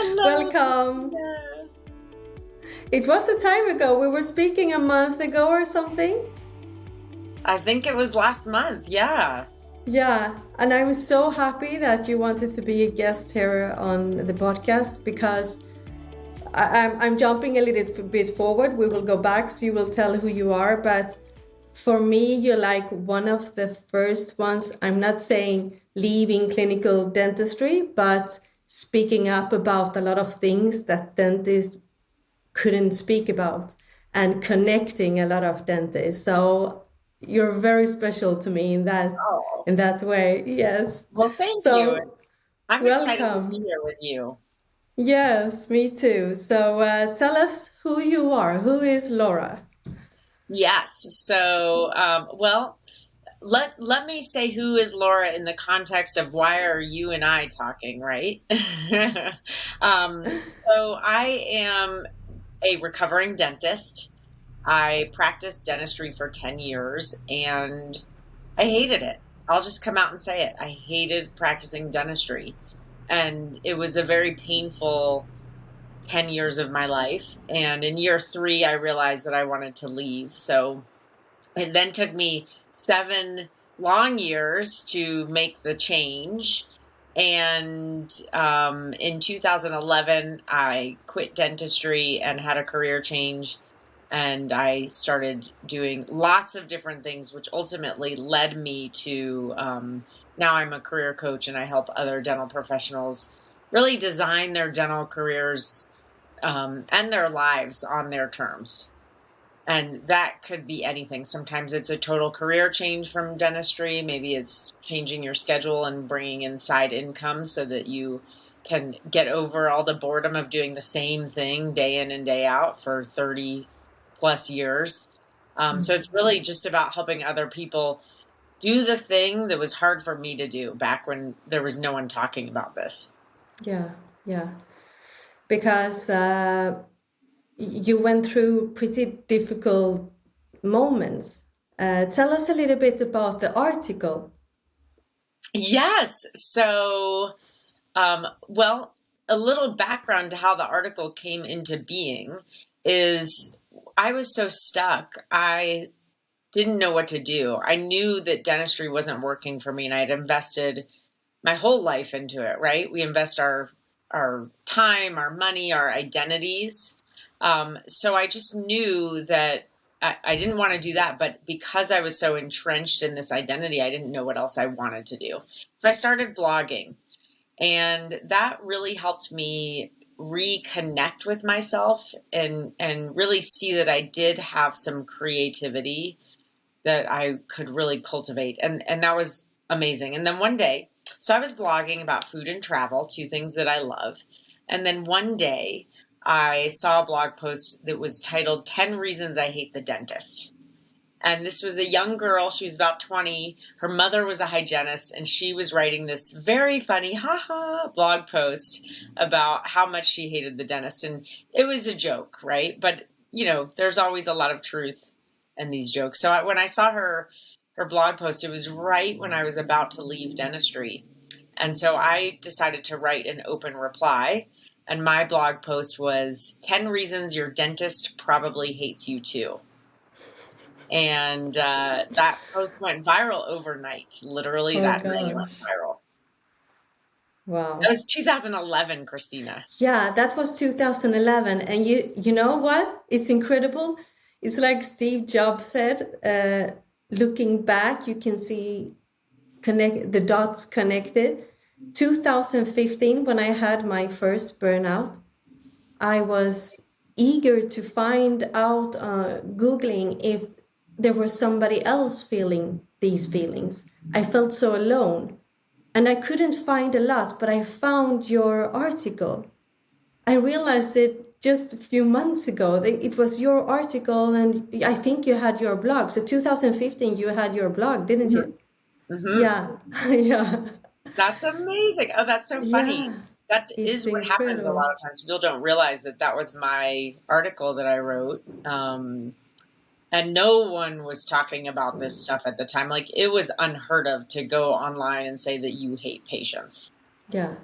Hello, Welcome. Christina. It was a time ago. We were speaking a month ago or something. I think it was last month. Yeah. Yeah, and I'm so happy that you wanted to be a guest here on the podcast because I'm jumping a little bit forward. We will go back, so you will tell who you are. But for me, you're like one of the first ones. I'm not saying leaving clinical dentistry, but speaking up about a lot of things that dentists couldn't speak about and connecting a lot of dentists. So you're very special to me Oh, in that way. Yes. well, thank you. So I'm excited to be welcome. here with you. Yes, me too. So tell us who you are. Who is Laura? Yes. So, well, let me say who is Laura in the context of why are you and I talking, right? So I am a recovering dentist. I practiced dentistry for 10 years and I hated it. I'll just come out and say it. I hated practicing dentistry. And it was a very painful 10 years of my life. And in year 3, I realized that I wanted to leave. So it then took me 7 long years to make the change. And in 2011, I quit dentistry and had a career change. And I started doing lots of different things, which ultimately led me to now I'm a career coach and I help other dental professionals really design their dental careers and their lives on their terms. And that could be anything. Sometimes it's a total career change from dentistry. Maybe it's changing your schedule and bringing in side income so that you can get over all the boredom of doing the same thing day in and day out for 30 plus years. So it's really just about helping other people do the thing that was hard for me to do back when there was no one talking about this. Yeah, yeah. Because you went through pretty difficult moments. Tell us a little bit about the article. Yes. So, well, a little background to how the article came into being is I was so stuck. I didn't know what to do. I knew that dentistry wasn't working for me and I'd invested my whole life into it, right? We invest our time, our money, our identities. So I just knew that I didn't want to do that, but because I was so entrenched in this identity, I didn't know what else I wanted to do. So I started blogging, and that really helped me reconnect with myself and really see that I did have some creativity that I could really cultivate. And that was amazing. And then one day, so I was blogging about food and travel, 2 things that I love. And then one day I saw a blog post that was titled 10 Reasons I Hate the Dentist. And this was a young girl. She was about 20. Her mother was a hygienist, and she was writing this very funny, haha, blog post about how much she hated the dentist. And it was a joke, right? But, there's always a lot of truth in these jokes. So when I saw her blog post, it was right when I was about to leave dentistry. And so I decided to write an open reply. And my blog post was 10 reasons your dentist probably hates you too. And that post went viral overnight. Literally Oh that night it went gosh. viral. That Wow. was 2011, Christina. Yeah, that was 2011. And you know what? It's incredible. It's like Steve Jobs said, looking back, you can see the dots connected. 2015, when I had my first burnout, I was eager to find out, Googling if there was somebody else feeling these feelings. I felt so alone. And I couldn't find a lot, but I found your article. I realized it just a few months ago. It was your article, and I think you had your blog. So 2015, you had your blog, didn't you? Mm-hmm. Yeah, yeah, That's amazing. Oh, that's so funny. yeah. That It's is what happens a incredible. lot of times. People don't realize that that was my article that I wrote. And no one was talking about this stuff at the time. Like, it was unheard of to go online and say that you hate patients. Yeah,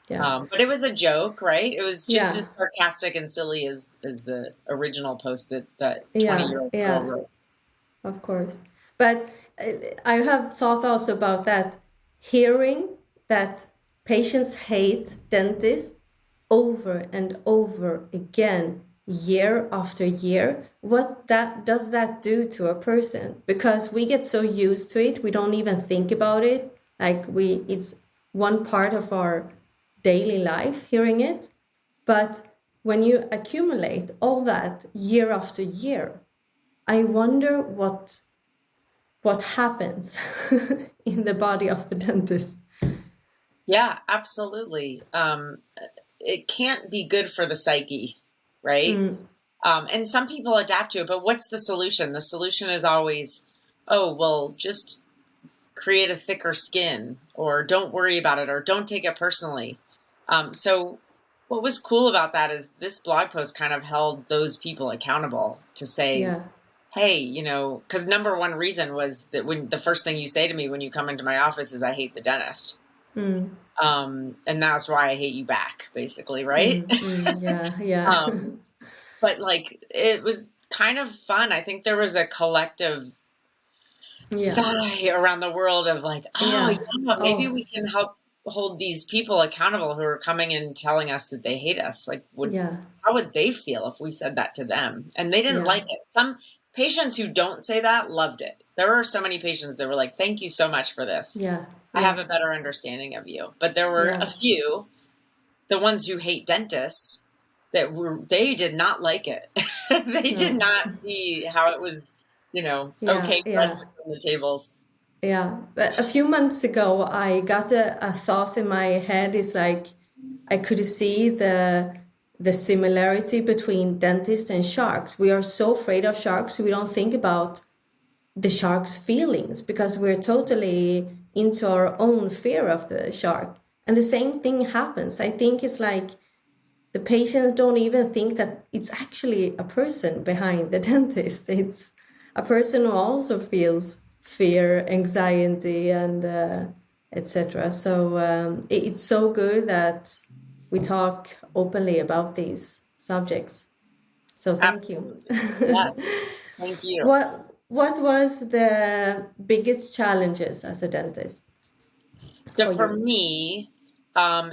Yeah. But it was a joke, right? It was just Yeah. as sarcastic and silly as the original post that Yeah. 20-year-old girl Yeah. wrote. Of course. But I have thought also about that, hearing that patients hate dentists over and over again, year after year. What that does that do to a person? Because we get so used to it, we don't even think about it. Like it's one part of our daily life hearing it. But when you accumulate all that year after year, I wonder what happens in the body of the dentist. Yeah, absolutely. It can't be good for the psyche, right? Mm, And some people adapt to it, but what's the solution? The solution is always, oh, well, just create a thicker skin, or don't worry about it, or don't take it personally. So what was cool about that is this blog post kind of held those people accountable to say, yeah. hey, because number one reason was that when the first thing you say to me when you come into my office is I hate the dentist. Mm, And that's why I hate you back, basically, right? yeah, yeah. um, but like it was kind of fun. I think there was a collective Yeah. sigh around the world of like, oh Yeah. yeah, Oh, maybe we can help hold these people accountable who are coming and telling us that they hate us. Like, yeah. how would they feel if we said that to them? And they didn't Yeah. like it. Some patients who don't say that loved it. There were so many patients that were like, thank you so much for this. Yeah. I have Yeah. a better understanding of you. But there were Yeah. a few, the ones who hate dentists, they did not like it. They did No. not see how it was, Yeah. okay for us Yeah. to turn the tables. Yeah. But a few months ago, I got a thought in my head. It's like I could see the similarity between dentists and sharks. We are so afraid of sharks, we don't think about the shark's feelings because we're totally into our own fear of the shark. And the same thing happens. I think it's like the patients don't even think that it's actually a person behind the dentist. It's a person who also feels fear, anxiety, and etc. So it's so good that we talk openly about these subjects. So thank you. Absolutely. Yes. Thank you. What was the biggest challenges as a dentist So for for you? me,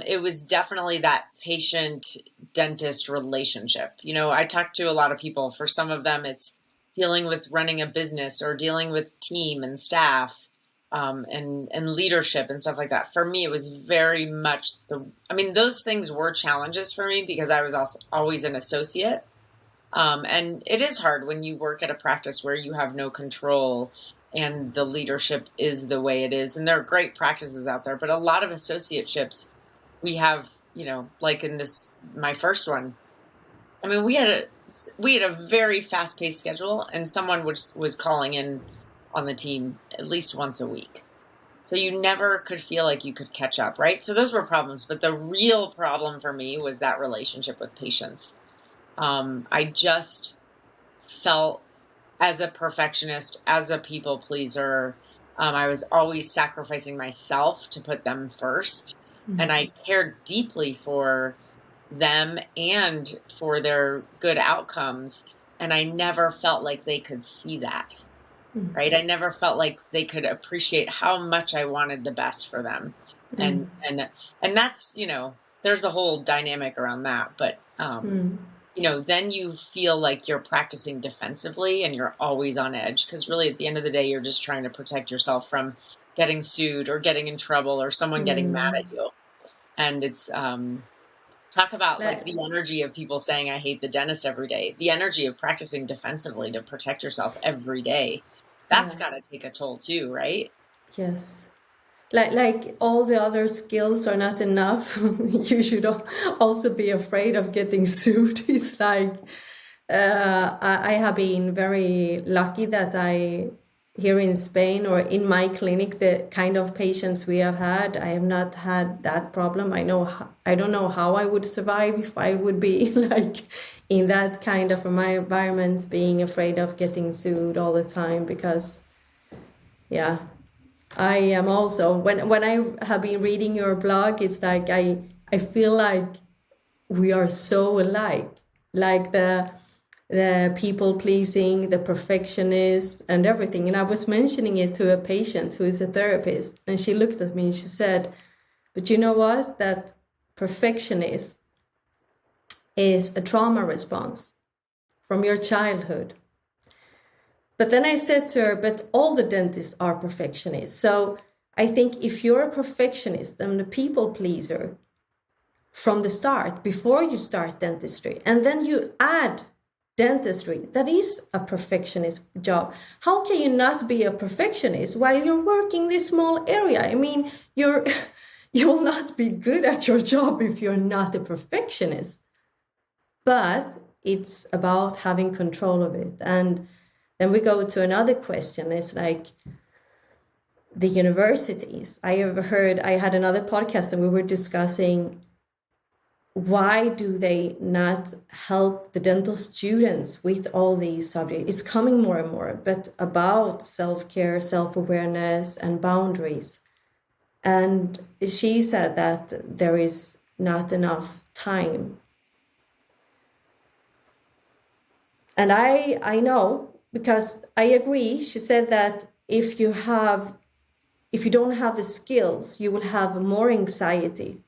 it was definitely that patient dentist relationship. I talked to a lot of people. For some of them, it's dealing with running a business or dealing with team and staff, and leadership and stuff like that. For me, it was very much those things were challenges for me because I was also always an associate. And it is hard when you work at a practice where you have no control and the leadership is the way it is. And there are great practices out there, but a lot of associateships we have, like in my first one. We had a very fast paced schedule, and someone was calling in on the team at least once a week. So you never could feel like you could catch up, right? So those were problems. But the real problem for me was that relationship with patients. I just felt as a perfectionist, as a people pleaser. I was always sacrificing myself to put them first. And I cared deeply for them and for their good outcomes. And I never felt like they could see that, right? I never felt like they could appreciate how much I wanted the best for them. And that's, there's a whole dynamic around that. But then you feel like you're practicing defensively and you're always on edge because really at the end of the day, you're just trying to protect yourself from getting sued or getting in trouble or someone getting mad at you. And it's, talk about like Like, the energy of people saying, I hate the dentist every day, the energy of practicing defensively to protect yourself every day. That's yeah, got to take a toll too, right? yes. Like all the other skills are not enough. You should also be afraid of getting sued. It's like I have been very lucky that here in Spain or in my clinic, the kind of patients we have had, I have not had that problem. I don't know how I would survive if I would be like in that kind of my environment, being afraid of getting sued all the time because, yeah. I am also when I have been reading your blog, it's like I feel like we are so alike, like the people pleasing, the perfectionist, and everything. And I was mentioning it to a patient who is a therapist, and she looked at me and she said, "But you know what? That perfectionist is a trauma response from your childhood." But then I said to her, "But all the dentists are perfectionists. So I think if you're a perfectionist and a people pleaser from the start, before you start dentistry, and then you add dentistry, that is a perfectionist job. How can you not be a perfectionist while you're working this small area? I mean, you will not be good at your job if you're not a perfectionist." But it's about having control of it. And then we go to another question. It's like the universities. I had another podcast and we were discussing, why do they not help the dental students with all these subjects? It's coming more and more, but about self-care, self-awareness, and boundaries. And she said that there is not enough time. And I know, because I agree. She said that if you don't have the skills, you will have more anxiety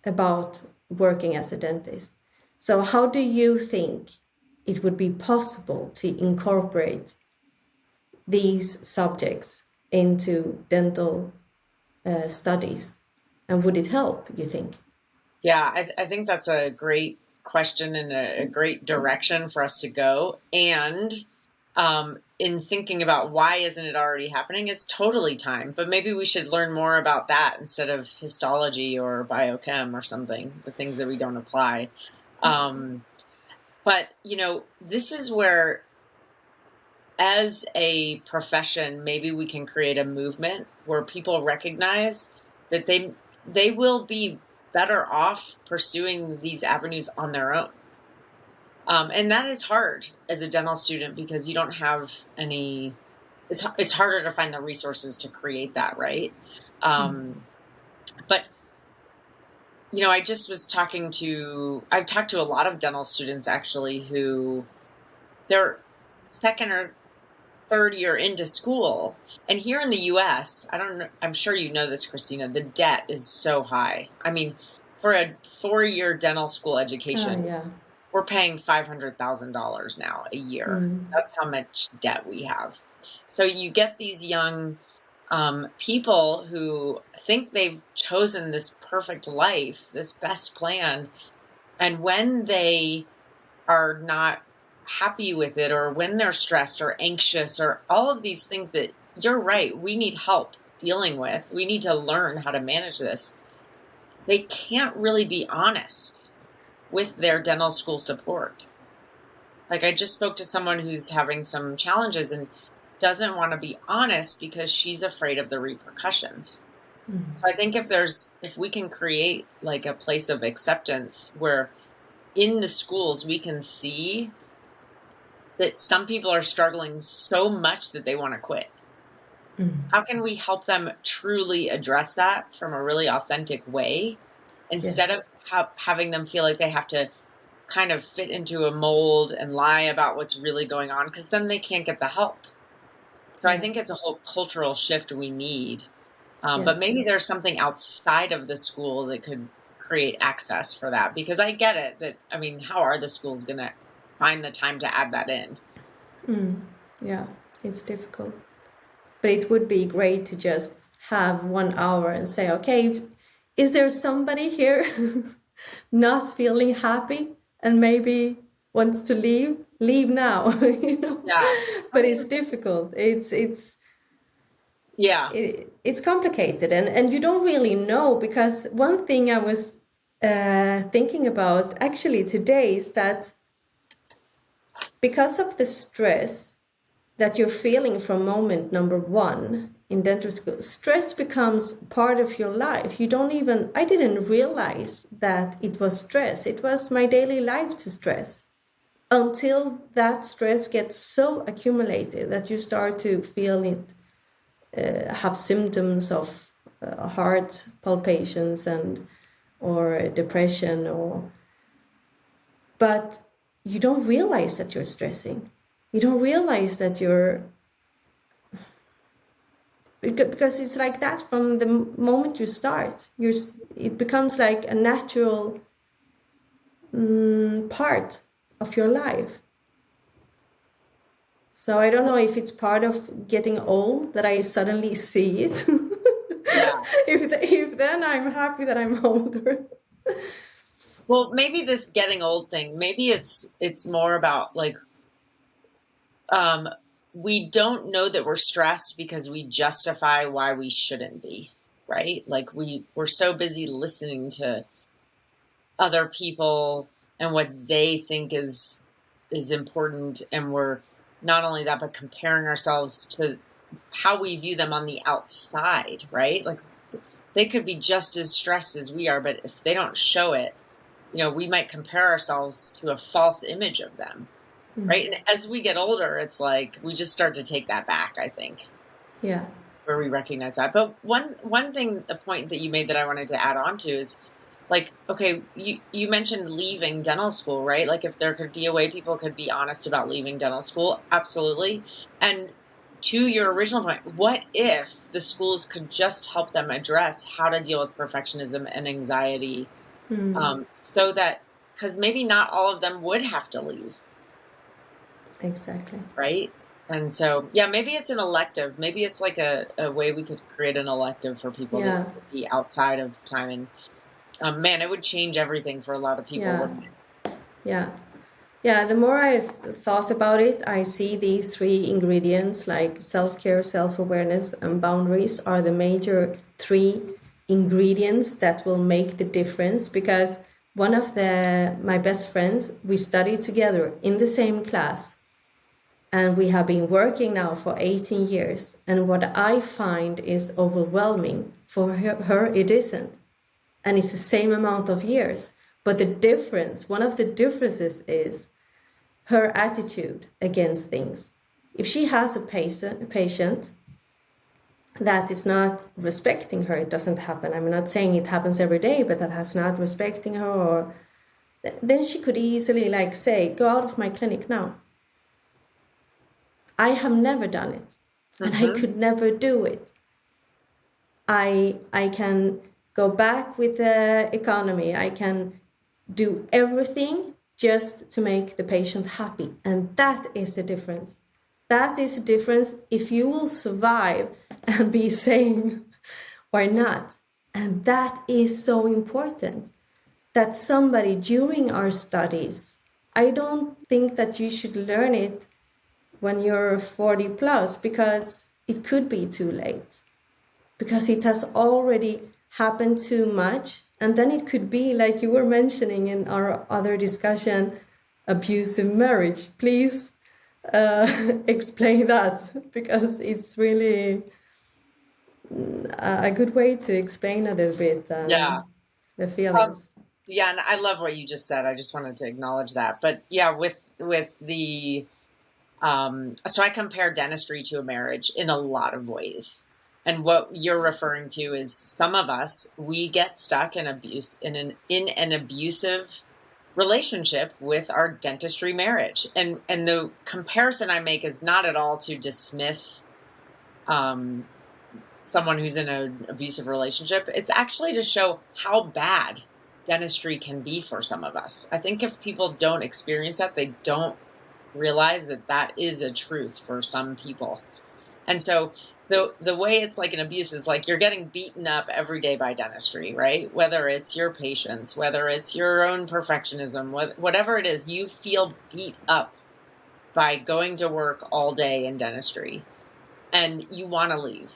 about working as a dentist. So how do you think it would be possible to incorporate these subjects into dental studies? And would it help, you think? Yeah, I think that's a great question and a great direction for us to go. And in thinking about why isn't it already happening, it's totally time. But maybe we should learn more about that instead of histology or biochem or something, the things that we don't apply. But, this is where, as a profession, maybe we can create a movement where people recognize that they will be better off pursuing these avenues on their own. And that is hard as a dental student because you don't have any, it's harder to find the resources to create that, right? But, I just was I've talked to a lot of dental students actually who they're second or third year into school. And here in the US, I'm sure you know this, Christina, the debt is so high. I mean, for a 4-year dental school education, we're paying $500,000 now a year. That's how much debt we have. So you get these young people who think they've chosen this perfect life, this best plan. And when they are not happy with it, or when they're stressed or anxious or all of these things that you're right, we need help dealing with, we need to learn how to manage this. They can't really be honest with their dental school support. Like, I just spoke to someone who's having some challenges and doesn't want to be honest because she's afraid of the repercussions. So I think if we can create like a place of acceptance where in the schools we can see that some people are struggling so much that they want to quit. How can we help them truly address that from a really authentic way instead of having them feel like they have to kind of fit into a mold and lie about what's really going on, because then they can't get the help. So I think it's a whole cultural shift we need. But maybe there's something outside of the school that could create access for that, because I get it that, I mean, how are the schools going to find the time to add that in? Yeah, it's difficult. But it would be great to just have 1 hour and say, okay, is there somebody here not feeling happy and maybe wants to leave now? But it's difficult. It's complicated, and you don't really know, because one thing I was thinking about actually today is that because of the stress that you're feeling from moment number 1 in dental school, stress becomes part of your life. I didn't realize that it was stress. It was my daily life to stress, until that stress gets so accumulated that you start to feel it, have symptoms of heart palpitations and or depression, but you don't realize that you're stressing. You don't realize that because it's like that from the moment you start. It becomes like a natural part of your life. So I don't know if it's part of getting old that I suddenly see it. Yeah. If then I'm happy that I'm older. Well, maybe this getting old thing, maybe it's more about like we don't know that we're stressed because we justify why we shouldn't be, right? Like we're so busy listening to other people and what they think is important, and we're not only that but comparing ourselves to how we view them on the outside, right? Like they could be just as stressed as we are, but if they don't show it, we might compare ourselves to a false image of them, right? And as we get older, it's like we just start to take that back, I think. Yeah. Where we recognize that. But one thing, a point that you made that I wanted to add on to is like, okay, you mentioned leaving dental school, right? Like if there could be a way people could be honest about leaving dental school, absolutely. And to your original point, what if the schools could just help them address how to deal with perfectionism and anxiety, so that, because maybe not all of them would have to leave. Exactly. Right? And so, yeah, maybe it's an elective. Maybe it's like a way we could create an elective for people that would be outside of time. And man, it would change everything for a lot of people. Yeah. Wouldn't it? Yeah. Yeah, the more I thought about it, I see these three ingredients like self-care, self-awareness, and boundaries are the major three ingredients that will make the difference. Because one of my best friends, we studied together in the same class, and we have been working now for 18 years. And what I find is overwhelming. For her it isn't. And it's the same amount of years. But the difference, one of the differences is her attitude against things. If she has a patient that is not respecting her, it doesn't happen. I'm not saying it happens every day, but that has not respecting her, or then she could easily like say, go out of my clinic now. I have never done it, and I could never do it. I can go back with the economy. I can do everything just to make the patient happy. And that is the difference. That is the difference if you will survive and be sane or not. And that is so important, that somebody during our studies, I don't think that you should learn it when you're 40 plus, because it could be too late, because it has already happened too much. And then it could be, like you were mentioning in our other discussion, abusive marriage. Please explain that, because it's really a good way to explain a little bit the feelings. Yeah, and I love what you just said. I just wanted to acknowledge that. But yeah, with the so I compare dentistry to a marriage in a lot of ways. And what you're referring to is some of us, we get stuck in an abusive relationship with our dentistry marriage. And the comparison I make is not at all to dismiss someone who's in an abusive relationship. It's actually to show how bad dentistry can be for some of us. I think if people don't experience that, they don't realize that is a truth for some people. And so the way it's like an abuse is like you're getting beaten up every day by dentistry, right? Whether it's your patients, whether it's your own perfectionism, whatever it is, you feel beat up by going to work all day in dentistry, and you want to leave,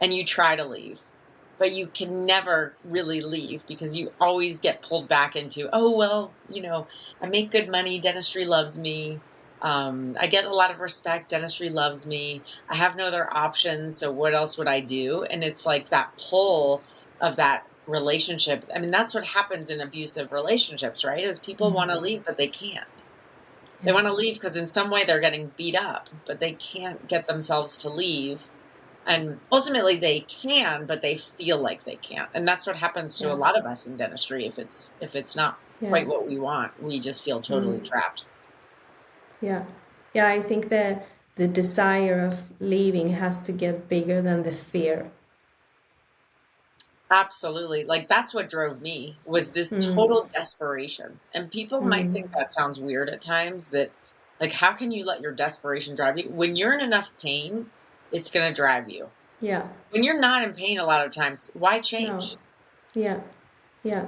and you try to leave, but you can never really leave because you always get pulled back into, oh, well, I make good money. Dentistry loves me. I get a lot of respect. Dentistry loves me. I have no other options. So what else would I do? And it's like that pull of that relationship. I mean, that's what happens in abusive relationships, right? Is people want to leave, but they can't. They want to leave because in some way they're getting beat up, but they can't get themselves to leave. And ultimately they can, but they feel like they can't. And that's what happens to a lot of us in dentistry. If it's not quite Yes. what we want, we just feel totally trapped. Yeah. Yeah, I think the desire of leaving has to get bigger than the fear. Absolutely. Like that's what drove me, was this total desperation. And people might think that sounds weird at times, that like, how can you let your desperation drive you? When you're in enough pain, it's going to drive you. Yeah. When you're not in pain, a lot of times, why No. change? Yeah. Yeah.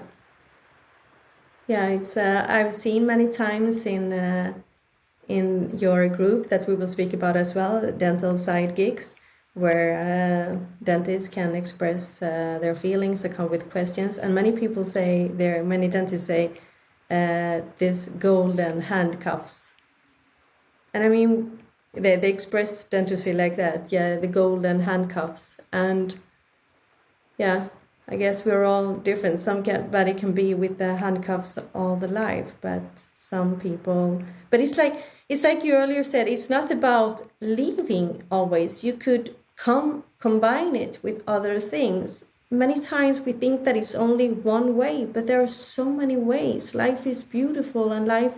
Yeah, it's I've seen many times in your group that we will speak about as well, dental side gigs, where dentists can express their feelings and come with questions. And many people say, many dentists say, this golden handcuffs. And I mean, they express dentistry like that, yeah, the golden handcuffs. And yeah, I guess we're all different. Somebody can be with the handcuffs all the life, but some people. But it's like you earlier said. It's not about leaving always. You could combine it with other things. Many times we think that it's only one way, but there are so many ways. Life is beautiful, and life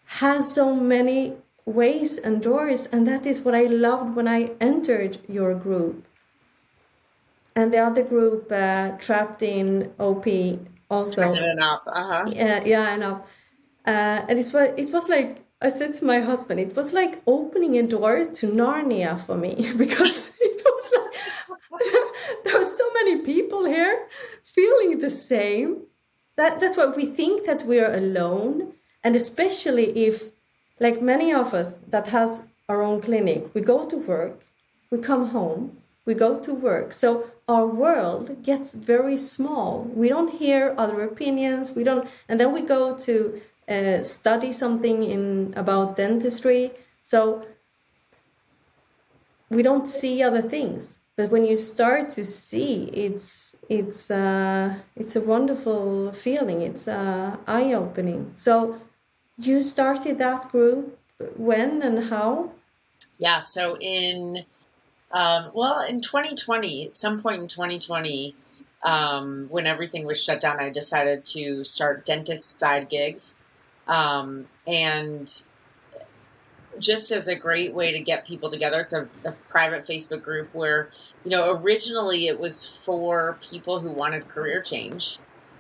has so many ways and doors, and that is what I loved when I entered your group. And the other group, trapped in OP, also. Yeah, I know. And it was like, I said to my husband, it was like opening a door to Narnia for me, because it was like there were so many people here feeling the same. That's why we think that we are alone, and especially if, like many of us that has our own clinic, we go to work, we come home, we go to work. So our world gets very small. We don't hear other opinions. We don't, and then we go to study something about dentistry. So we don't see other things. But when you start to see, it's a wonderful feeling. It's eye-opening. So you started that group when and how? Yeah. So in 2020, at some point in 2020, when everything was shut down, I decided to start dentist side gigs. And just as a great way to get people together, it's a private Facebook group where, originally it was for people who wanted career change.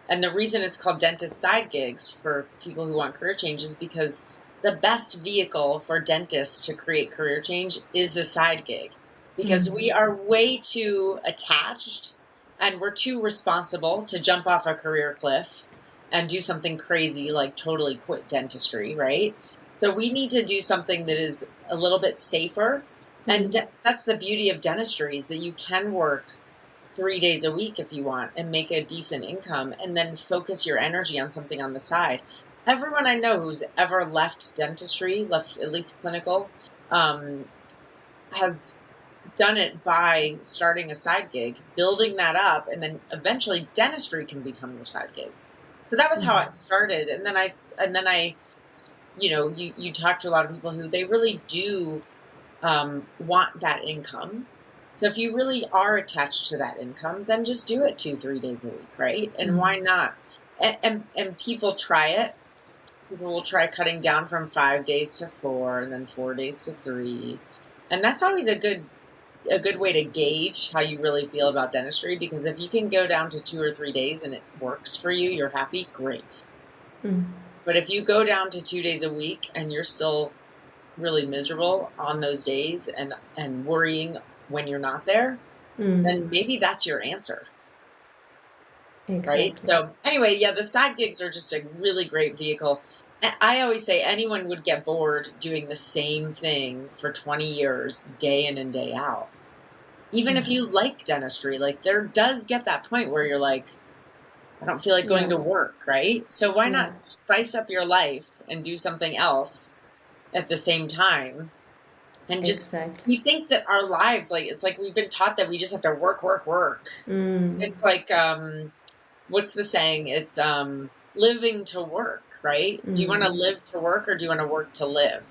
And the reason it's called dentist side gigs for people who want career change is because the best vehicle for dentists to create career change is a side gig. Because we are way too attached and we're too responsible to jump off a career cliff and do something crazy like totally quit dentistry, right? So we need to do something that is a little bit safer. And that's the beauty of dentistry, is that you can work 3 days a week if you want and make a decent income, and then focus your energy on something on the side. Everyone I know who's ever left dentistry, left at least clinical, has done it by starting a side gig, building that up, and then eventually dentistry can become your side gig. So that was how it started. And then I you talk to a lot of people who they really do want that income. So if you really are attached to that income, then just do it 2-3 days a week, right? And why not? And people try it. People will try cutting down from 5 days to 4, and then 4 days to 3. And that's always a good way to gauge how you really feel about dentistry, because if you can go down to 2 or 3 days and it works for you, you're happy, great. But if you go down to 2 days a week and you're still really miserable on those days and worrying when you're not there, then maybe that's your answer. Exactly. Right? So anyway, yeah, the side gigs are just a really great vehicle. I always say anyone would get bored doing the same thing for 20 years, day in and day out. Even if you like dentistry, like there does get that point where you're like, I don't feel like going to work, right? So why not spice up your life and do something else at the same time? And just, we think that our lives, like, it's like we've been taught that we just have to work, work, work. It's like, what's the saying? It's living to work, right? Do you want to live to work, or do you want to work to live?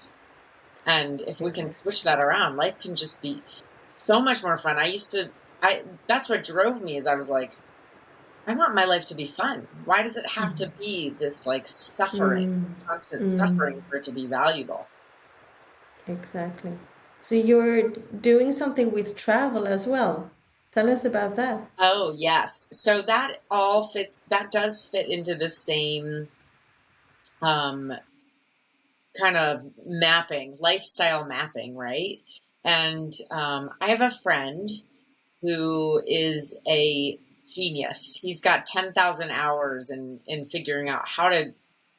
And if we can switch that around, life can just be so much more fun. That's what drove me, is I was like, I want my life to be fun. Why does it have to be this like suffering, constant suffering for it to be valuable? Exactly. So you're doing something with travel as well. Tell us about that. Oh, yes. So that does fit into the same um, kind of lifestyle mapping, right? And I have a friend who is a genius. He's got 10,000 hours in figuring out how to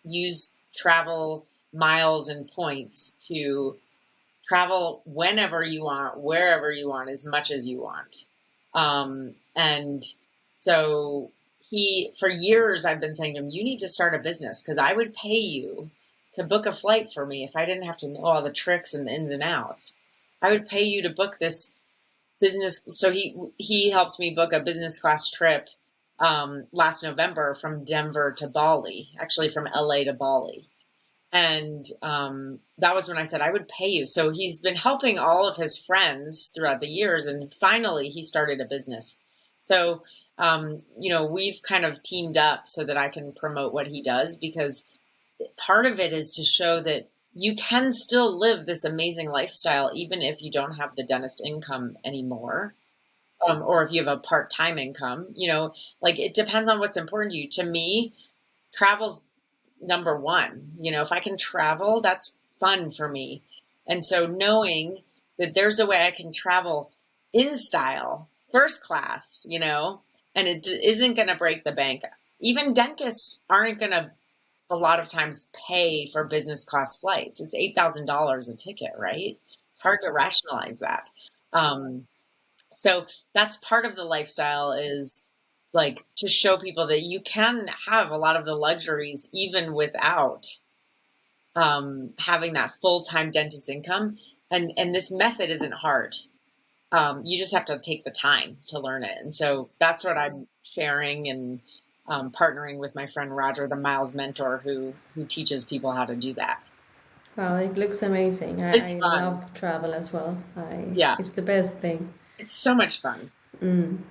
use travel miles and points to travel whenever you want, wherever you want, as much as you want. And so for years, I've been saying to him, you need to start a business, because I would pay you to book a flight for me if I didn't have to know all the tricks and the ins and outs. I would pay you to book this business. So he helped me book a business class trip last November from Denver to Bali, actually from LA to Bali. And that was when I said I would pay you. So he's been helping all of his friends throughout the years, and finally he started a business. So we've kind of teamed up so that I can promote what he does, because part of it is to show that you can still live this amazing lifestyle even if you don't have the dentist income anymore, or if you have a part-time income. Like, it depends on what's important to you. To me, travel's number one. If I can travel, that's fun for me. And so knowing that there's a way I can travel in style, first class, and it isn't going to break the bank. Even dentists aren't going to a lot of times pay for business class flights. It's $8,000 a ticket, right? It's hard to rationalize that. So that's part of the lifestyle, is like to show people that you can have a lot of the luxuries even without having that full-time dentist income. And this method isn't hard. You just have to take the time to learn it. And so that's what I'm sharing, and partnering with my friend Roger, the Miles mentor, who teaches people how to do that. Wow, it looks amazing. It's I fun. love travel as well. Yeah, It's the best thing. it's so much fun. And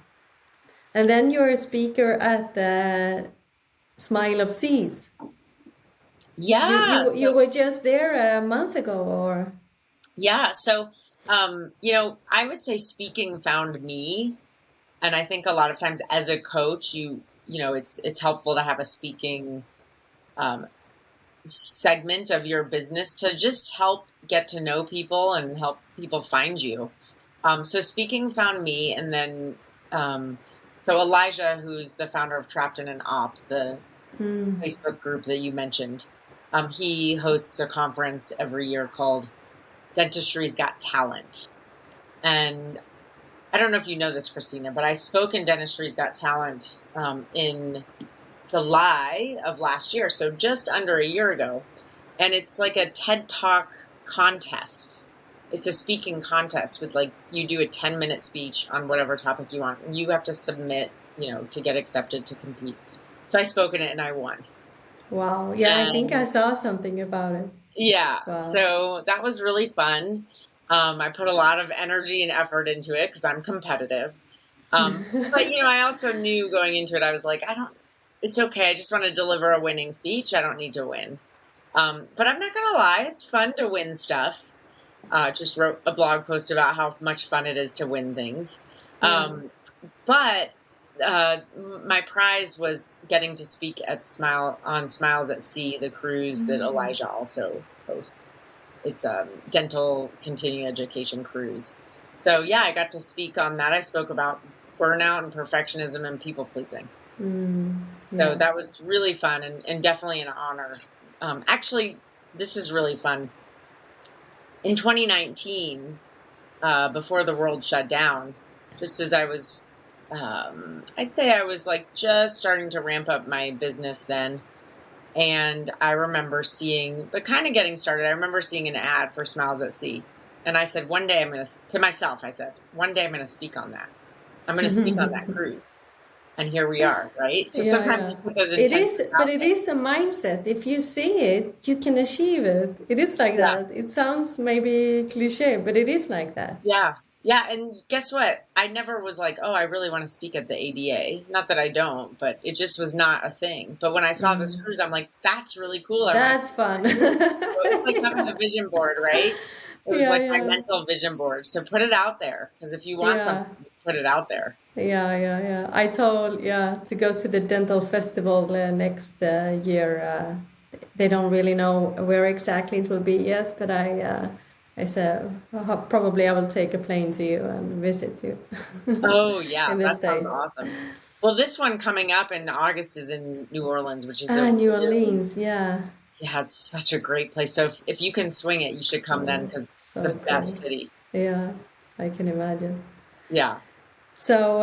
then you're a speaker at the Smile of Seas. Yeah. You were just there a month ago, or? Yeah. So, I would say speaking found me. And I think a lot of times as a coach, it's helpful to have a speaking segment of your business to just help get to know people and help people find you. So speaking found me. And then, so Elijah, who's the founder of Trapped in an Op, the Facebook group that you mentioned, he hosts a conference every year called Dentistry's Got Talent. And I don't know if you know this, Christina, but I spoke in Dentistry's Got Talent in July of last year, so just under a year ago. And it's like a TED Talk contest. It's a speaking contest with, like, you do a 10-minute speech on whatever topic you want, and you have to submit, to get accepted to compete. So I spoke in it and I won. Wow. Yeah, I think I saw something about it. Yeah. Wow. So that was really fun. I put a lot of energy and effort into it because I'm competitive. But, I also knew going into it, I was like, it's okay. I just want to deliver a winning speech. I don't need to win. But I'm not going to lie. It's fun to win stuff. Just wrote a blog post about how much fun it is to win things. But my prize was getting to speak at Smiles at Sea, the cruise that Elijah also hosts. It's a dental continuing education cruise. So yeah, I got to speak on that. I spoke about burnout and perfectionism and people pleasing. So that was really fun, and definitely an honor. Actually, this is really fun. In 2019, before the world shut down, just as I was, I'd say I was like just starting to ramp up my business then. And I remember getting started, I remember seeing an ad for Smiles at Sea. And I said, one day to myself, I said, one day I'm going to speak on that. I'm going to speak on that cruise. And here we are, right? So sometimes you put those intentions but it is a mindset. If you see it, you can achieve it. It is like that. It sounds maybe cliche, but it is like that. Yeah. Yeah, and guess what? I never was like, oh, I really want to speak at the ADA. Not that I don't, but it just was not a thing. But when I saw this Mm. cruise, I'm like, that's really cool. I want to That's speak at fun. the cruise. So it's like having a vision board, right? It was Yeah, like my yeah, mental vision board. So put it out there, because if you want yeah. something, just put it out there. Yeah. I told, to go to the dental festival next year. They don't really know where exactly it will be yet, but I said probably I will take a plane to you and visit you Oh, in yeah, the that sounds States. awesome. Well, this one coming up in August is in New Orleans, which is Ah, a New really, Orleans, yeah. yeah, it's such a great place. So if you can swing it, you should come then, Oh, because it's the so best cool. city. Yeah, I can imagine. Yeah. So,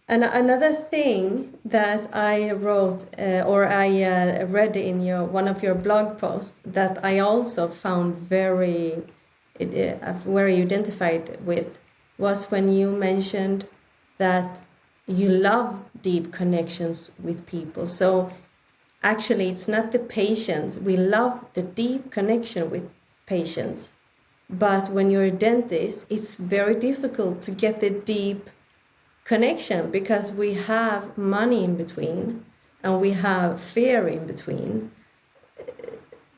another thing that I wrote or I read in your one of your blog posts that I also found very identified with was when you mentioned that you love deep connections with people. So actually, it's not the patients. We love the deep connection with patients. But when you're a dentist, it's very difficult to get the deep connection because we have money in between and we have fear in between.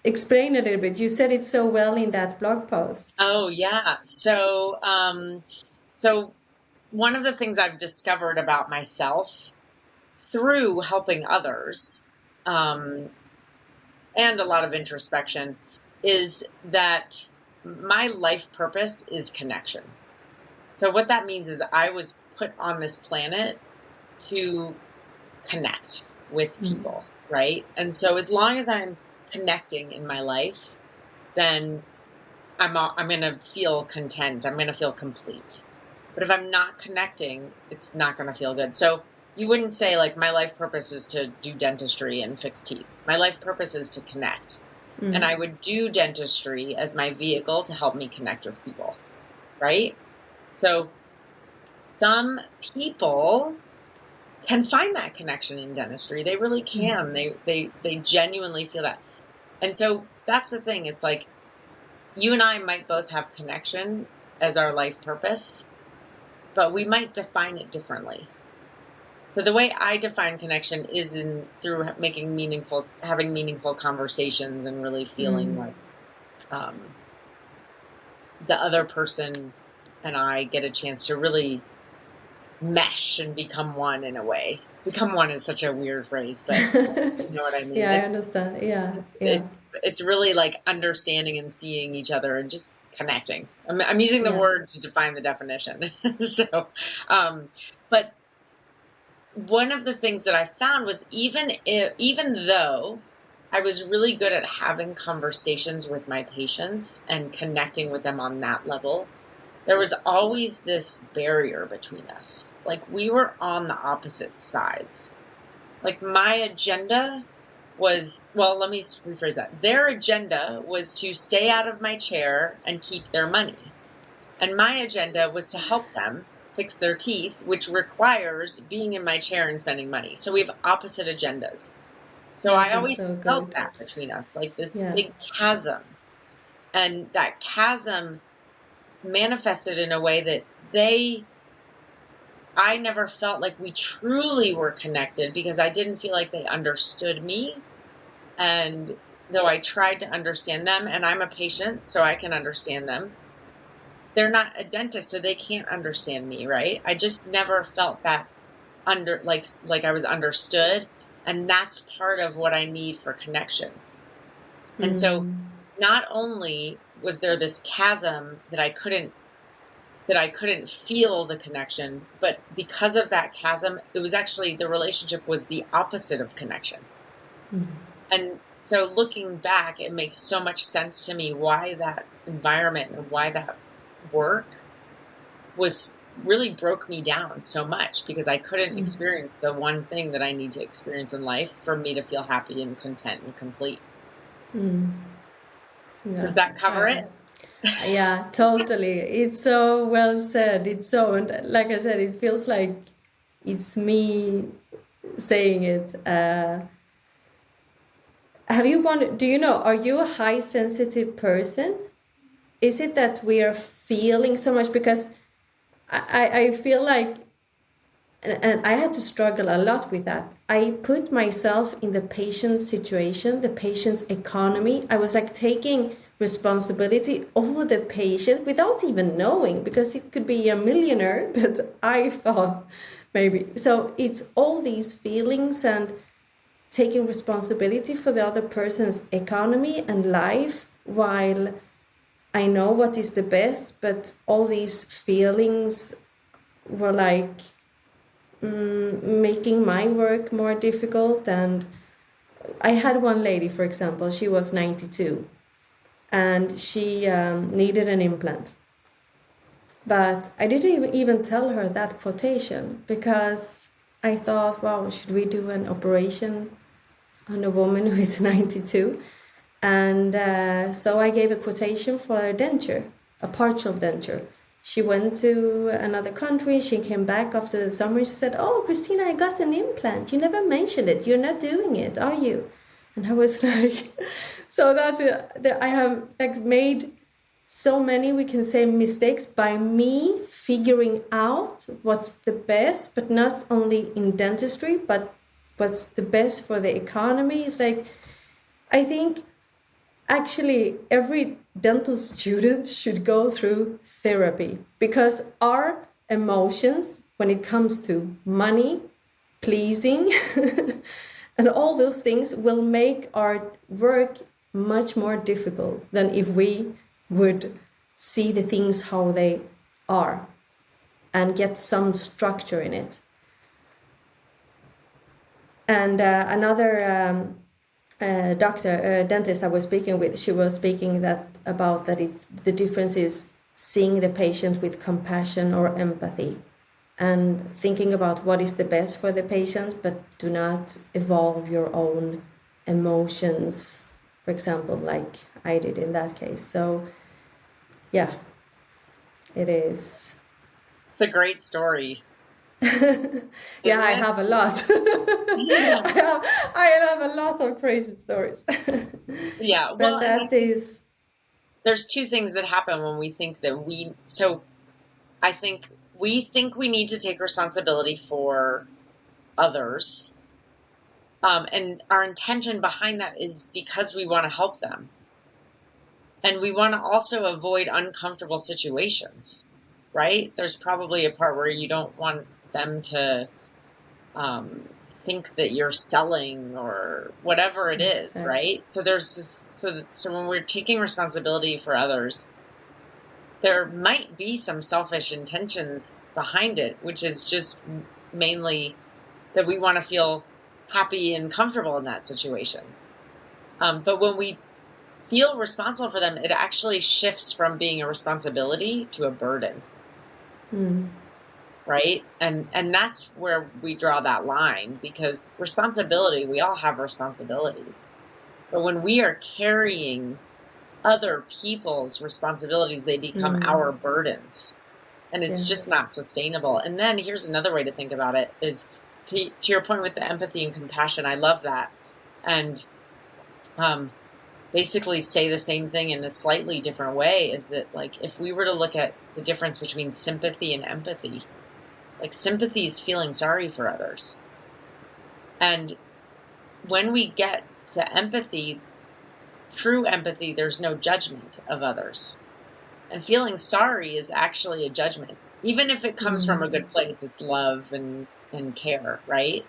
Explain a little bit. You said it so well in that blog post. Oh, yeah. So one of the things I've discovered about myself through helping others, um, and a lot of introspection, is that my life purpose is connection. So what that means is I was put on this planet to connect with Mm. people, right? And so as long as I'm connecting in my life, then I'm going to feel content. I'm going to feel complete. But if I'm not connecting, it's not going to feel good. So you wouldn't say like my life purpose is to do dentistry and fix teeth. My life purpose is to connect. And Mm. I would do dentistry as my vehicle to help me connect with people, right? So some people can find that connection in dentistry. They really can. They genuinely feel that. And so that's the thing. It's like you and I might both have connection as our life purpose, but we might define it differently. So the way I define connection is in through having meaningful conversations and really feeling Mm. like the other person and I get a chance to really mesh and become one in a way. Become one is such a weird phrase, but you know what I mean. Yeah, I understand. Yeah, It's yeah, it's it's really like understanding and seeing each other and just connecting. I'm using the yeah. word to define the definition. So, but one of the things that I found was even though I was really good at having conversations with my patients and connecting with them on that level, there was always this barrier between us. Like we were on the opposite sides. Like my agenda was, well, let me rephrase that. Their agenda was to stay out of my chair and keep their money. And my agenda was to help them fix their teeth, which requires being in my chair and spending money. So we have opposite agendas. So I That is always so felt good. that between us, like this Yeah. big chasm. And that chasm manifested in a way that I never felt like we truly were connected because I didn't feel like they understood me. And though I tried to understand them, and I'm a patient, so I can understand them, they're not a dentist, so they can't understand me, right? I just never felt that like I was understood. And that's part of what I need for connection. And so Mm. not only was there this chasm that I couldn't feel the connection, but because of that chasm, it was actually the relationship was the opposite of connection. Mm. And so looking back, it makes so much sense to me why that environment and why that work was really broke me down so much because I couldn't Mm. experience the one thing that I need to experience in life for me to feel happy and content and complete. Mm. Does Yeah. that cover it? Yeah, totally. It's so well said. It's so, and like I said, it feels like it's me saying it. Do you know, are you a high sensitive person? Is it that we are feeling so much? Because I feel like, and I had to struggle a lot with that. I put myself in the patient's situation, the patient's economy. I was like taking responsibility over the patient without even knowing, because it could be a millionaire, but I thought maybe. So it's all these feelings and taking responsibility for the other person's economy and life, while I know what is the best, but all these feelings were like making my work more difficult. And I had one lady, for example, she was 92 and she needed an implant. But I didn't even tell her that quotation, because I thought, wow, should we do an operation on a woman who is 92? And so I gave a quotation for a denture, a partial denture. She went to another country. She came back after the summer. She said, "Oh, Christina, I got an implant. You never mentioned it. You're not doing it, are you?" And I was like, so that I have like made so many, we can say, mistakes by me figuring out what's the best, but not only in dentistry, but what's the best for the economy. It's like, I think actually every dental student should go through therapy, because our emotions when it comes to money, pleasing, and all those things will make our work much more difficult than if we would see the things how they are and get some structure in it. And another dentist I was speaking with, she was speaking about that it's the difference is seeing the patient with compassion or empathy, and thinking about what is the best for the patient, but do not evolve your own emotions, for example, like I did in that case. So yeah, it is. It's a great story. Yeah, I have a lot. Yeah. I have a lot of crazy stories. Yeah. But Well, that is. there's two things that happen when we think that I think we need to take responsibility for others. And our intention behind that is because we want to help them. And we want to also avoid uncomfortable situations, right? There's probably a part where you don't want them to think that you're selling or whatever it is, Exactly. right? So so when we're taking responsibility for others, there might be some selfish intentions behind it, which is just mainly that we want to feel happy and comfortable in that situation. But when we feel responsible for them, it actually shifts from being a responsibility to a burden. Right? And that's where we draw that line, because responsibility, we all have responsibilities. But when we are carrying other people's responsibilities, they become our burdens. And it's just not sustainable. And then here's another way to think about it is to your point with the empathy and compassion. I love that. And basically say the same thing in a slightly different way, is that like if we were to look at the difference between sympathy and empathy, like sympathy is feeling sorry for others. And when we get to empathy, true empathy, there's no judgment of others. And feeling sorry is actually a judgment. Even if it comes from a good place, it's love and care, right?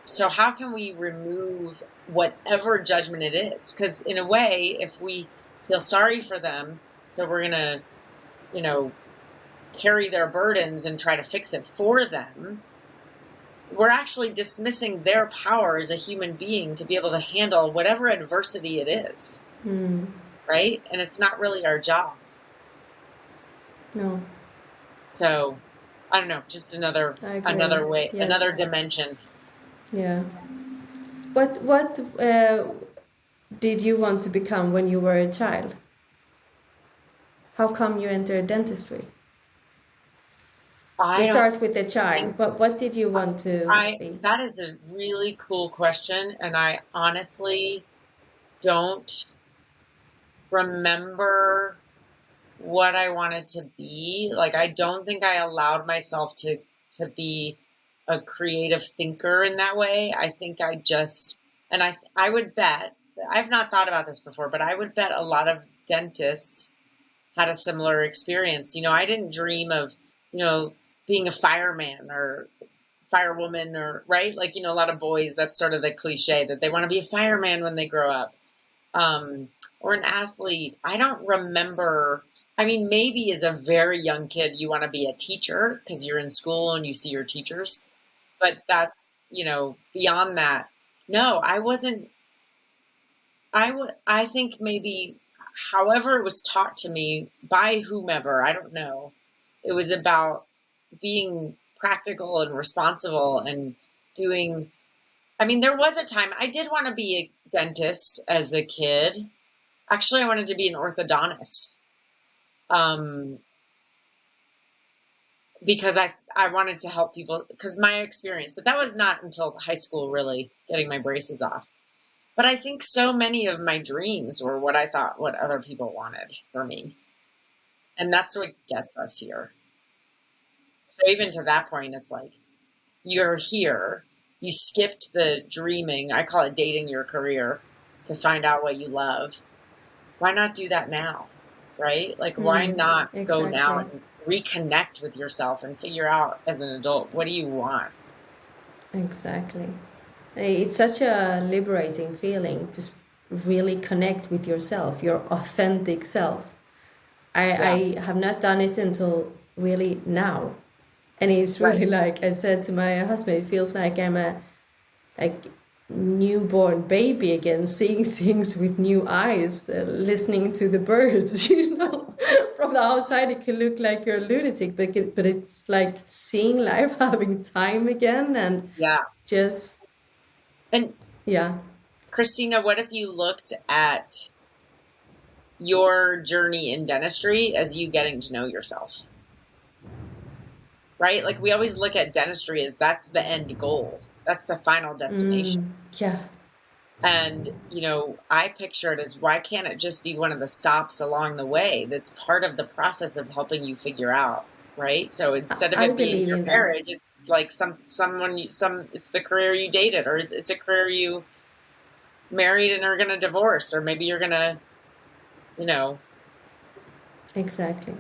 So how can we remove whatever judgment it is? Because in a way, if we feel sorry for them, so we're going to, carry their burdens and try to fix it for them, we're actually dismissing their power as a human being to be able to handle whatever adversity it is. Right? And it's not really our jobs. No. So I don't know, just another way, Yes. another dimension. Yeah. What did you want to become when you were a child? How come you entered dentistry? We start with the child. But what did you want to be? That is a really cool question, and I honestly don't remember what I wanted to be. Like, I don't think I allowed myself to be a creative thinker in that way. I think I just, and I would bet, I've not thought about this before, but I would bet a lot of dentists had a similar experience. You know, I didn't dream of, you know, being a fireman or firewoman or, right? Like, you know, a lot of boys, that's sort of the cliche that they want to be a fireman when they grow up. Or an athlete. I don't remember. I mean, maybe as a very young kid, you want to be a teacher because you're in school and you see your teachers. But that's, you know, beyond that. No, I wasn't. I think maybe, however it was taught to me by whomever, I don't know. It was about being practical and responsible and doing. I mean, there was a time I did want to be a dentist as a kid. Actually, I wanted to be an orthodontist, because I wanted to help people, because my experience, but that was not until high school, really, getting my braces off. But I think so many of my dreams were what I thought what other people wanted for me. And that's what gets us here. So even to that point, it's like, you're here, you skipped the dreaming, I call it dating your career, to find out what you love. Why not do that now, right? Like, why not go now Exactly. and reconnect with yourself and figure out as an adult, what do you want? Exactly. It's such a liberating feeling to really connect with yourself, your authentic self. Yeah, I have not done it until really now. And it's right. really like I said to my husband, it feels like I'm a like newborn baby again, seeing things with new eyes, listening to the birds, you know. From the outside, it can look like you're a lunatic, but it's like seeing life, having time again, and Yeah. just, And yeah. Christina, what if you looked at your journey in dentistry as you getting to know yourself, right? Like, we always look at dentistry as that's the end goal, that's the final destination. Yeah, And, you know, I picture it as, why can't it just be one of the stops along the way that's part of the process of helping you figure out, right? So instead of I it being believe your in that. marriage, it's like it's the career you dated, or it's a career you married and are going to divorce, or maybe you're going to, you know, Exactly.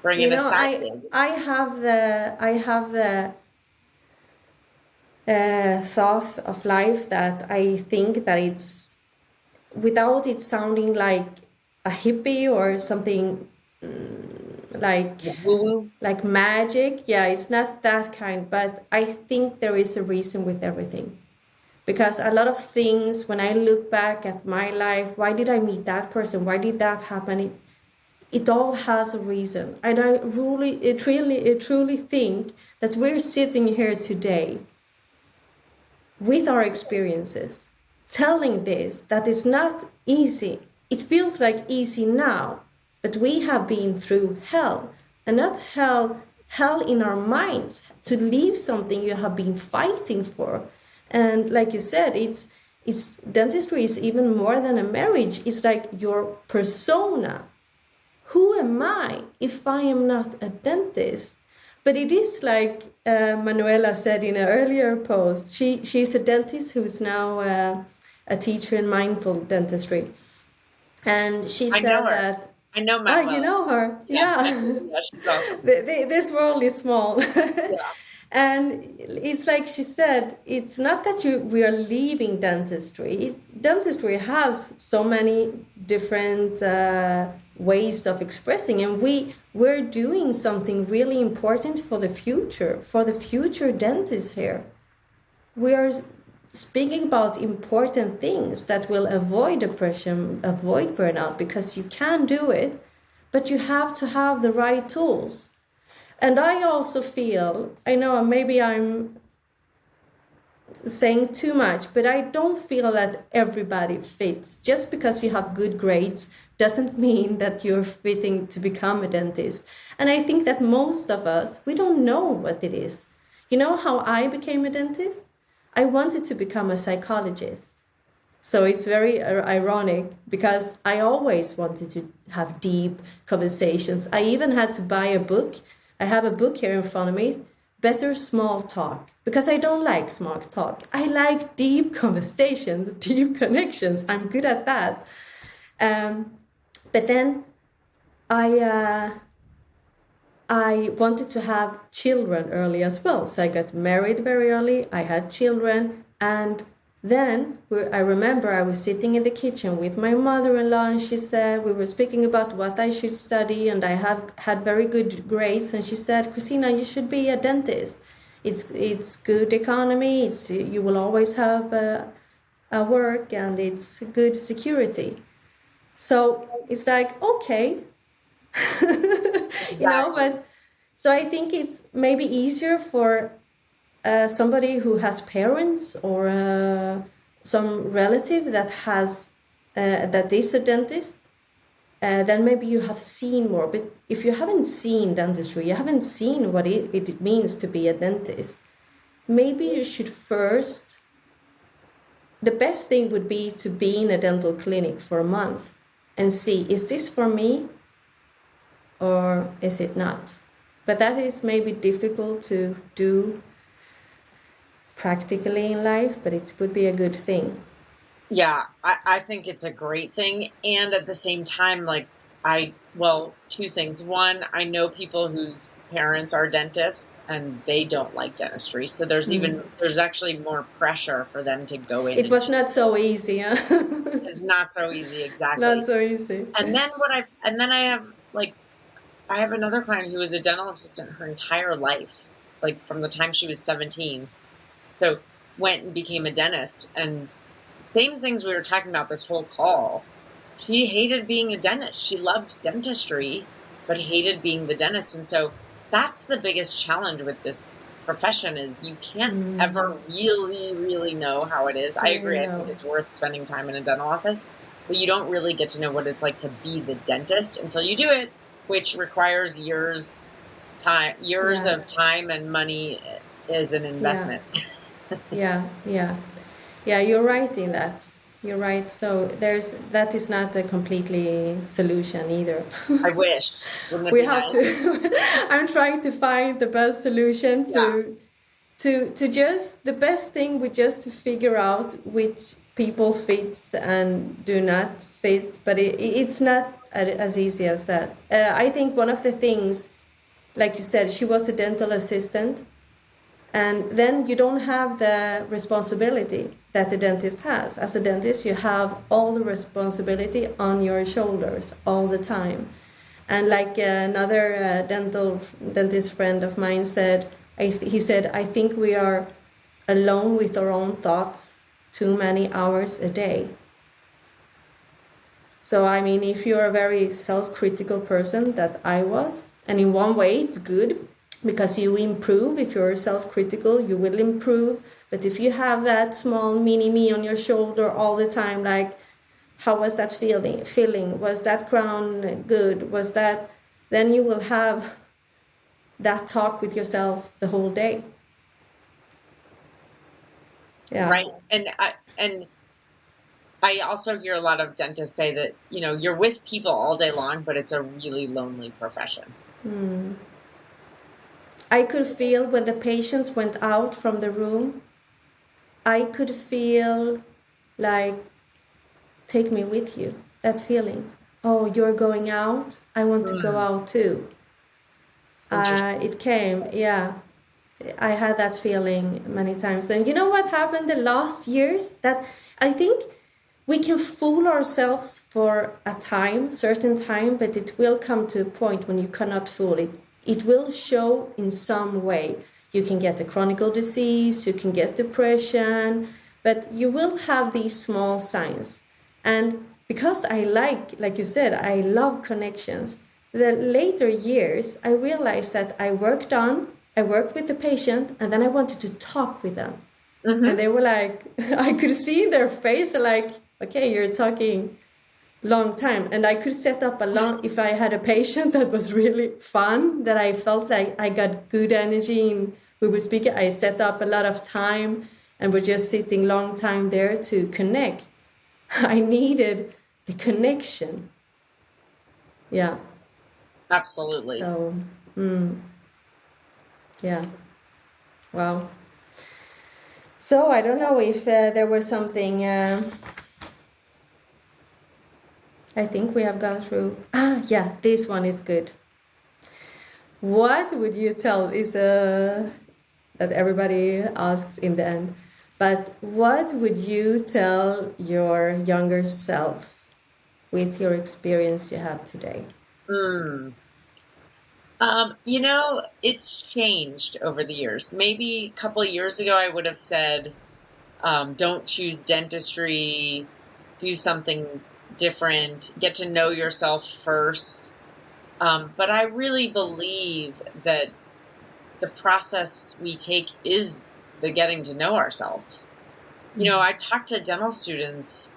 bring You in a know, side gig. I have the thought of life that I think that it's, without it sounding like a hippie or something, like Woo woo. like magic. Yeah, it's not that kind, but I think there is a reason with everything. Because a lot of things, when I look back at my life, why did I meet that person? Why did that happen? It all has a reason. And I truly think that we're sitting here today with our experiences, telling this that it's not easy. It feels like easy now, but we have been through hell, and not hell in our minds, to leave something you have been fighting for. And like you said, it's dentistry is even more than a marriage. It's like your persona. Who am I if I am not a dentist? But it is like Manuela said in an earlier post. She's a dentist who's now a teacher in mindful dentistry, and she I know said her. that. I know Ah, you Manuela. know her, Yeah, I yeah. do. Yeah, she's awesome. This world is small. Yeah. And it's like she said, it's not that we are leaving dentistry. Dentistry has so many different ways of expressing, and we're doing something really important for the future dentists here. We are speaking about important things that will avoid depression, avoid burnout, because you can do it, but you have to have the right tools. And I also feel, I know maybe I'm saying too much, but I don't feel that everybody fits. Just because you have good grades doesn't mean that you're fitting to become a dentist. And I think that most of us, we don't know what it is. You know how I became a dentist? I wanted to become a psychologist. So it's very ironic because I always wanted to have deep conversations. I even had to buy a book. I have a book here in front of me, Better Small Talk, because I don't like small talk. I like deep conversations, deep connections. I'm good at that. But then I wanted to have children early as well. So I got married very early. I had children. And then I remember I was sitting in the kitchen with my mother-in-law, and she said, we were speaking about what I should study, and I have had very good grades. And she said, Christina, you should be a dentist. It's good economy. You will always have a work, and it's good security. So it's like, okay. Exactly. But so I think it's maybe easier for somebody who has parents or some relative that is a dentist. Then maybe you have seen more. But if you haven't seen dentistry, you haven't seen what it means to be a dentist, maybe you should first. The best thing would be to be in a dental clinic for a month and see, is this for me or is it not? But that is maybe difficult to do practically in life, but it would be a good thing. Yeah, I think it's a great thing. And at the same time, two things. One, I know people whose parents are dentists and they don't like dentistry. So there's actually more pressure for them to go in. It was not so easy, huh? It's not so easy, exactly. Not so easy. And then I have another client who was a dental assistant her entire life, like from the time she was 17. So went and became a dentist, and same things we were talking about this whole call. She hated being a dentist. She loved dentistry, but hated being the dentist. And so that's the biggest challenge with this profession is you can't ever really, really know how it is. I agree. I think it's worth spending time in a dental office, but you don't really get to know what it's like to be the dentist until you do it, which requires years of time and money is an investment. Yeah, you're right in that. You're right. So that is not a completely solution either. I wish. Wouldn't it We be have nice? to. I'm trying to find the best solution to just the best thing would just to figure out which people fits and do not fit. But it's not as easy as that. I think one of the things, like you said, she was a dental assistant. And then you don't have the responsibility that the dentist has. As a dentist, you have all the responsibility on your shoulders all the time. And like another dentist friend of mine said, he said, I think we are alone with our own thoughts too many hours a day. So, I mean, if you're a very self-critical person that I was, and in one way it's good, because you improve. If you're self-critical, you will improve. But if you have that small mini me on your shoulder all the time, like, how was that feeling? Was that crown good? Then you will have that talk with yourself the whole day. Yeah. Right. And I also hear a lot of dentists say that, you're with people all day long, but it's a really lonely profession. I could feel when the patients went out from the room, I could feel like, take me with you, that feeling. Oh, you're going out? I want to go out too. It came, I had that feeling many times. And you know what happened the last years? That I think we can fool ourselves for a certain time, but it will come to a point when you cannot fool it. It will show in some way. You can get a chronic disease, you can get depression, but you will have these small signs. And because I like you said, I love connections. The later years, I realized that I worked with the patient, and then I wanted to talk with them. And they were like, I could see in their face, like, okay, you're talking long time. And I could set up if I had a patient that was really fun, that I felt like I got good energy and we were speaking, I set up a lot of time and we're just sitting long time there to connect. I needed the connection. Yeah. Absolutely. So, yeah. Wow. So I don't know if there was something. I think we have gone through. Yeah, this one is good. What would you tell is that everybody asks in the end. But what would you tell your younger self with your experience you have today? Mm. It's changed over the years. Maybe a couple of years ago, I would have said, don't choose dentistry, do something different, get to know yourself first. But I really believe that the process we take is the getting to know ourselves. I talk to dental students.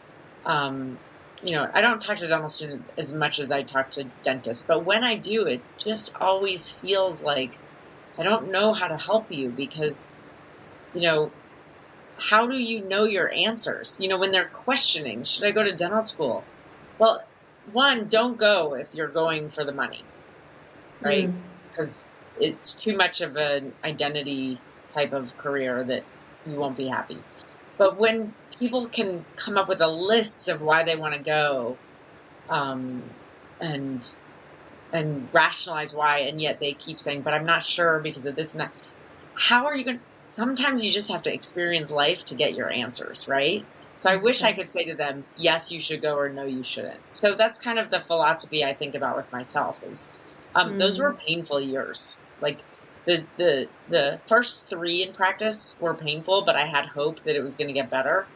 I don't talk to dental students as much as I talk to dentists, but when I do, it just always feels like I don't know how to help you because, how do you know your answers? When they're questioning, should I go to dental school? Well, one, don't go if you're going for the money, right? Because it's too much of an identity type of career that you won't be happy. But when people can come up with a list of why they want to go, and rationalize why, and yet they keep saying, "But I'm not sure because of this and that." How are you going? Sometimes you just have to experience life to get your answers, right? So I wish I could say to them, "Yes, you should go," or "No, you shouldn't." So that's kind of the philosophy I think about with myself. Is those were painful years. Like the first 3 in practice were painful, but I had hope that it was going to get better.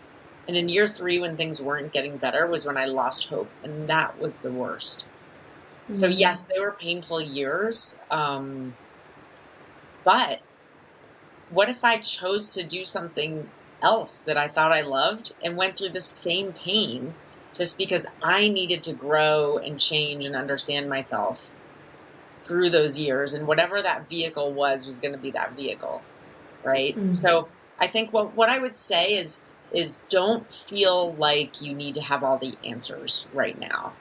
And in year 3, when things weren't getting better, was when I lost hope, and that was the worst. So yes, they were painful years. But what if I chose to do something else that I thought I loved and went through the same pain just because I needed to grow and change and understand myself through those years, and whatever that vehicle was going to be that vehicle, right? So I think what I would say is don't feel like you need to have all the answers right now.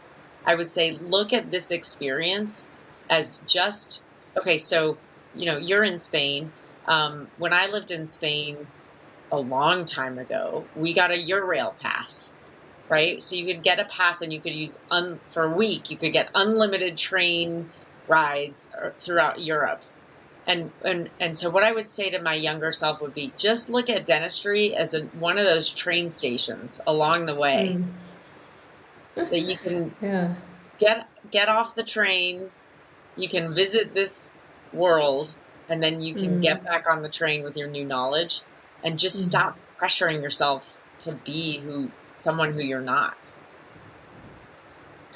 I would say look at this experience as just, okay, so you're in Spain. When I lived in Spain a long time ago, we got a Eurail pass, right? So you could get a pass and you could use for a week, you could get unlimited train rides throughout Europe. And so what I would say to my younger self would be just look at dentistry as one of those train stations along the way that you can Yeah. get off the train, you can visit this world, and then you can get back on the train with your new knowledge, and just stop pressuring yourself to be someone who you're not.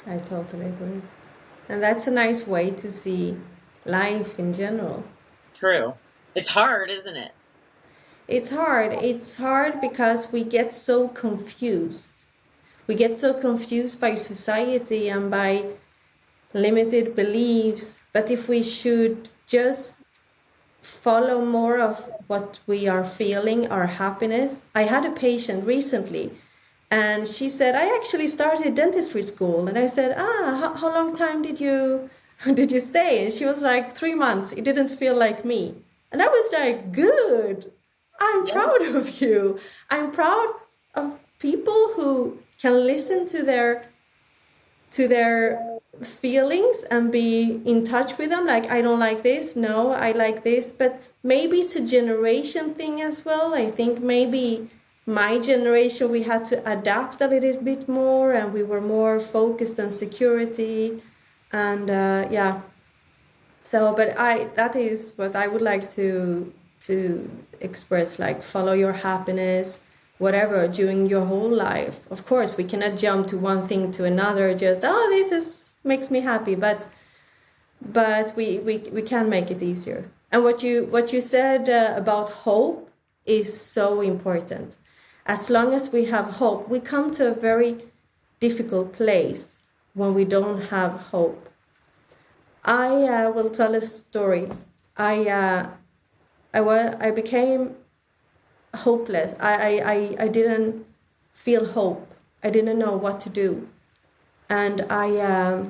I totally agree. And that's a nice way to see life in general. True. It's hard, isn't it? It's hard. It's hard because we get so confused. We get so confused by society and by limited beliefs. But if we should just follow more of what we are feeling, our happiness. I had a patient recently and she said, I actually started dentistry school. And I said, how long time did you did you stay? And she was like, 3 months. It didn't feel like me. And I was like, good. I'm proud of you. I'm proud of people who can listen to their feelings and be in touch with them. Like, I don't like this, no, I like this. But maybe it's a generation thing as well. I think maybe my generation, we had to adapt a little bit more and we were more focused on security. And yeah, so but that is what I would like to express, like follow your happiness, whatever, during your whole life. Of course, we cannot jump to one thing to another, just this is makes me happy, but we can make it easier. And what you said about hope is so important. As long as we have hope, we come to a very difficult place when we don't have hope. I will tell a story. I became hopeless. I didn't feel hope I didn't know what to do. And I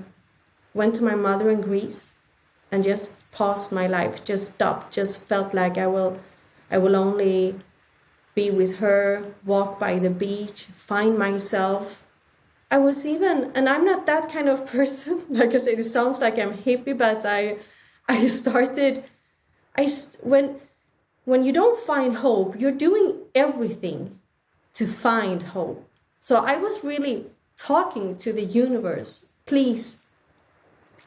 went to my mother in Greece and just paused my life, just stopped, just felt like I will only be with her, walk by the beach, find myself. I was even, and I'm not that kind of person, like I said, it sounds like I'm hippie, but I started, when you don't find hope, you're doing everything to find hope. So I was really talking to the universe, please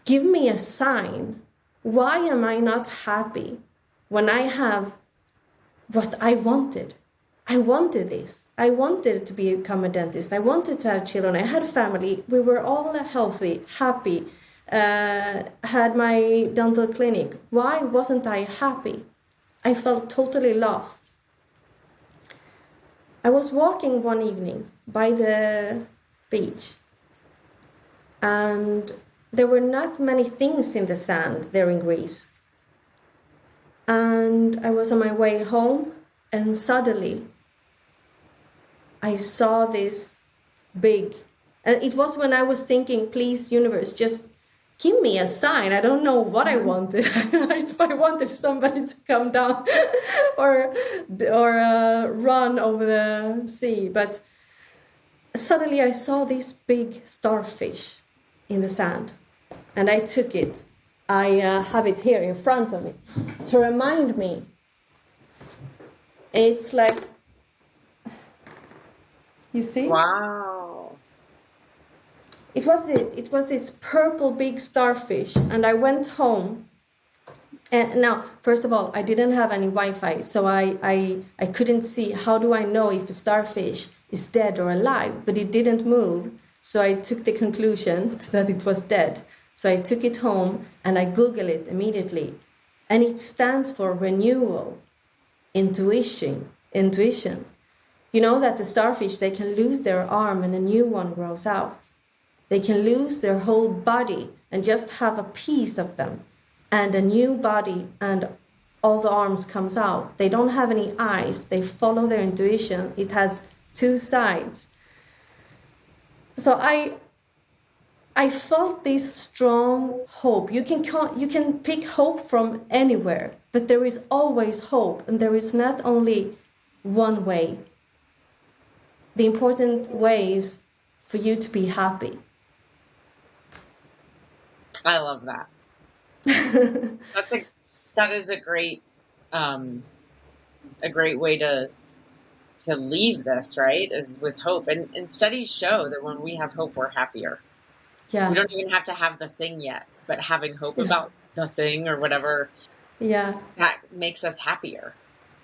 give me a sign. Why am I not happy when I have what I wanted? I wanted this. I wanted to become a dentist. I wanted to have children. I had family. We were all healthy, happy, had my dental clinic. Why wasn't I happy? I felt totally lost. I was walking one evening by the beach, and there were not many things in the sand there in Greece. And I was on my way home, and suddenly I saw this big, and it was when I was thinking, please, universe, just give me a sign. I don't know what I wanted. If I wanted somebody to come down or run over the sea. But suddenly I saw this big starfish in the sand, and I took it. I have it here in front of me to remind me. It's like, you see? Wow. It was this purple big starfish, and I went home. And now, first of all, I didn't have any Wi-Fi, so I couldn't see. How do I know if a starfish is dead or alive? But it didn't move, so I took the conclusion that it was dead. So I took it home and I Googled it immediately, and it stands for renewal, intuition. You know that the starfish, they can lose their arm and a new one grows out. They can lose their whole body and just have a piece of them, and a new body and all the arms comes out. They don't have any eyes. They follow their intuition. It has two sides. So I felt this strong hope. You can pick hope from anywhere, but there is always hope, and there is not only one way. The important way is for you to be happy. I love that. That is a great way to leave this, right? Is with hope. And studies show that when we have hope, we're happier. Yeah. We don't even have to have the thing yet, but having hope about the thing or whatever, that makes us happier.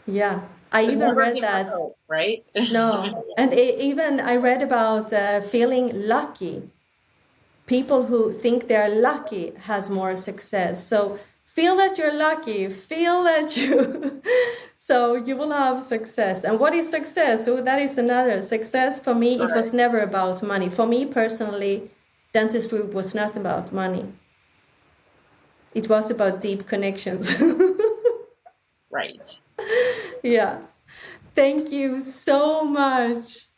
Yeah. I So even read that. Hope, right? No. And even I read about feeling lucky. People who think they're lucky has more success. So feel that you're lucky. Feel that so you will have success. And what is success? Oh, that is another. Success for me, It was never about money. For me personally, dentistry was not about money. It was about deep connections. Right. Yeah. Thank you so much.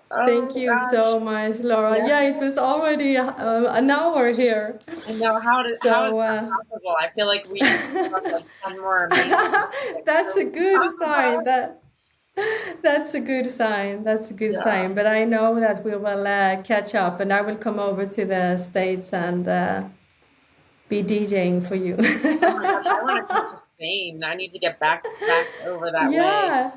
Thank you so much, Laura. Yeah, it was already an hour here. I know. How is that possible? I feel like we just have like 10 more amazing. That's a good sign. That's a good sign. That's a good sign. But I know that we will catch up, and I will come over to the States and be DJing for you. Oh my gosh, I want to come to Spain. I need to get back over that way.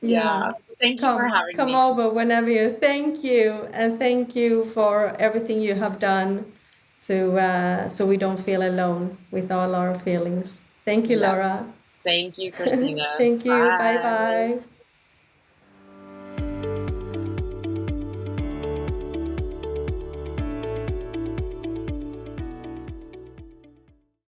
Yeah. Thank you for having me. Come over whenever you. Thank you, and thank you for everything you have done to so we don't feel alone with all our feelings. Thank you, Laura. Thank you, Christina. Thank you. Bye bye.